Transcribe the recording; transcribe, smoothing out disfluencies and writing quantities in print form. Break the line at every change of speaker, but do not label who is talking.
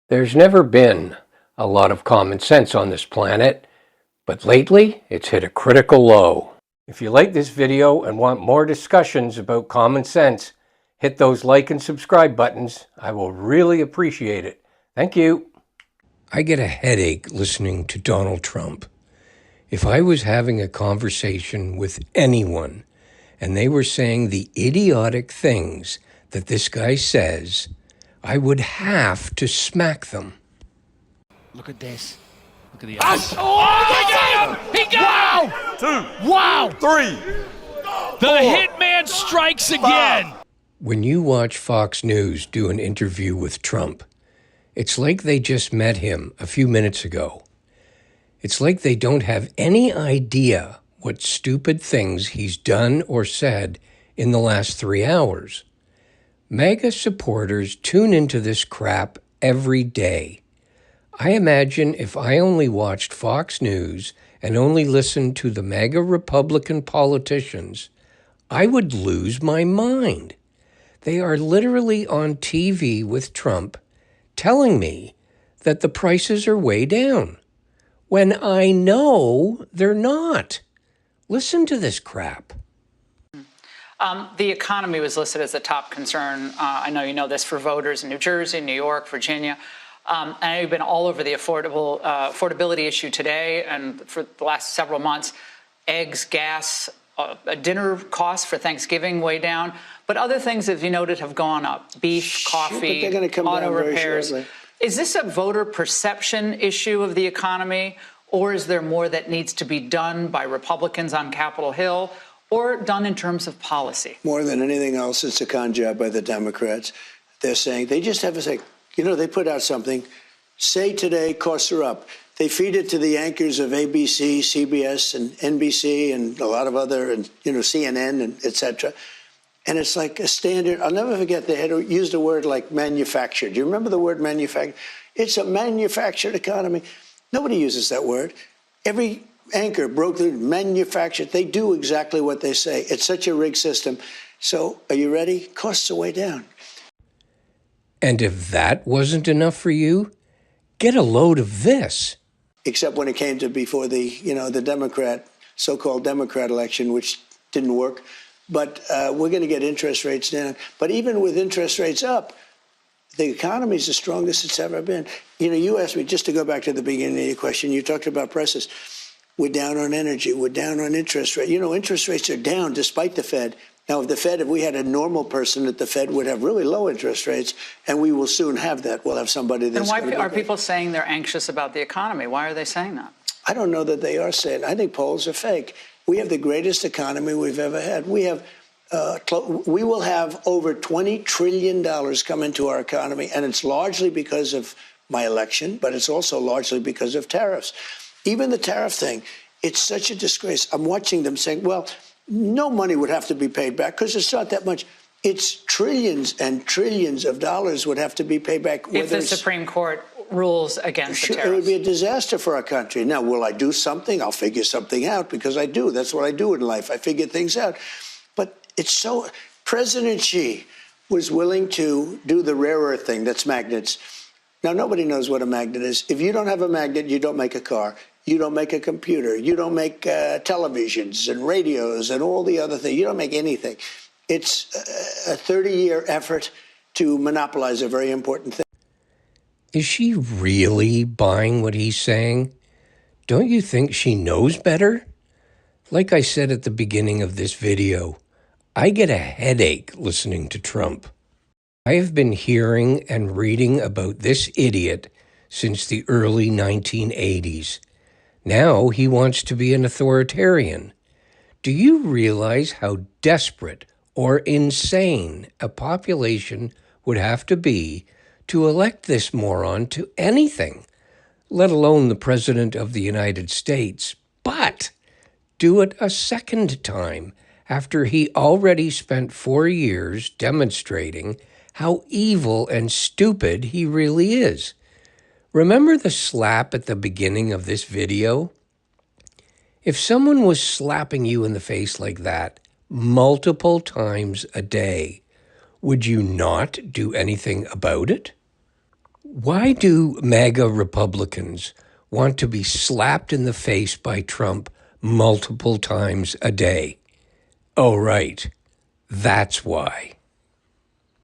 There's never been a lot of common sense on this planet, but lately it's hit a critical low. If you like this video and want more discussions about common sense, hit those like and subscribe buttons. I will really appreciate it. Thank you. I get a headache listening to Donald Trump. If I was having a conversation with anyone and they were saying the idiotic things that this guy says, I would have to smack them.
Look at this. Look at the
he got him! He got him!
2.
Wow!
3.
The hitman strikes again!
When you watch Fox News do an interview with Trump, it's like they just met him a few minutes ago. It's like they don't have any idea what stupid things he's done or said in the last 3 hours. MAGA supporters tune into this crap every day. I imagine if I only watched Fox News and only listened to the MAGA Republican politicians, I would lose my mind. They are literally on TV with Trump telling me that the prices are way down, when I know they're not. Listen to this crap.
The economy was listed as a top concern. I know you know this, for voters in New Jersey, New York, Virginia. I know you've been all over the affordability issue today and for the last several months. Eggs, gas, dinner costs for Thanksgiving way down. But other things, as you noted, have gone up. Beef, coffee,
but they're gonna come
auto
down very
repairs.
shortly.
Is this a voter perception issue of the economy, or is there more that needs to be done by Republicans on Capitol Hill, or done in terms of policy?
More than anything else, it's a con job by the Democrats. They're saying, they just have to say, they put out something, say today costs are up. They feed it to the anchors of ABC, CBS, and NBC, and a lot of other, and CNN, and et cetera. And it's like a standard. I'll never forget, they had used a word like manufactured. Do you remember the word manufactured? It's a manufactured economy. Nobody uses that word. Every anchor broke the manufactured. They do exactly what they say. It's such a rigged system. So are you ready? Costs are way down.
And if that wasn't enough for you, get a load of this.
Except when it came to before the, the so-called Democrat election, which didn't work. But we're going to get interest rates down. But even with interest rates up, the economy is the strongest it's ever been. You asked me, just to go back to the beginning of your question, you talked about prices. We're down on energy. We're down on interest rate. Interest rates are down despite the Fed. Now, if we had a normal person at the Fed, would have really low interest rates, and we will soon have that. We'll have somebody that's.
Then why are people saying they're anxious about the economy? Why are they saying that?
I don't know that they are saying. I think polls are fake. We have the greatest economy we've ever had. We will have over $20 trillion come into our economy, and it's largely because of my election, but it's also largely because of tariffs. Even the tariff thing, it's such a disgrace. I'm watching them saying, well, no money would have to be paid back because it's not that much. It's trillions and trillions of dollars would have to be paid back.
If the Supreme Court rules against the tariffs.
It would be a disaster for our country. Now, will I do something? I'll figure something out because I do. That's what I do in life. I figure things out. But it's so. President Xi was willing to do the rare earth thing, that's magnets. Now, nobody knows what a magnet is. If you don't have a magnet, you don't make a car. You don't make a computer. You don't make televisions and radios and all the other things. You don't make anything. It's a 30-year effort to monopolize a very important thing.
Is she really buying what he's saying? Don't you think she knows better? Like I said at the beginning of this video, I get a headache listening to Trump. I have been hearing and reading about this idiot since the early 1980s. Now he wants to be an authoritarian. Do you realize how desperate or insane a population would have to be to elect this moron to anything, let alone the President of the United States, but do it a second time after he already spent 4 years demonstrating how evil and stupid he really is? Remember the slap at the beginning of this video? If someone was slapping you in the face like that multiple times a day, would you not do anything about it? Why do MAGA Republicans want to be slapped in the face by Trump multiple times a day? Oh, right. That's why.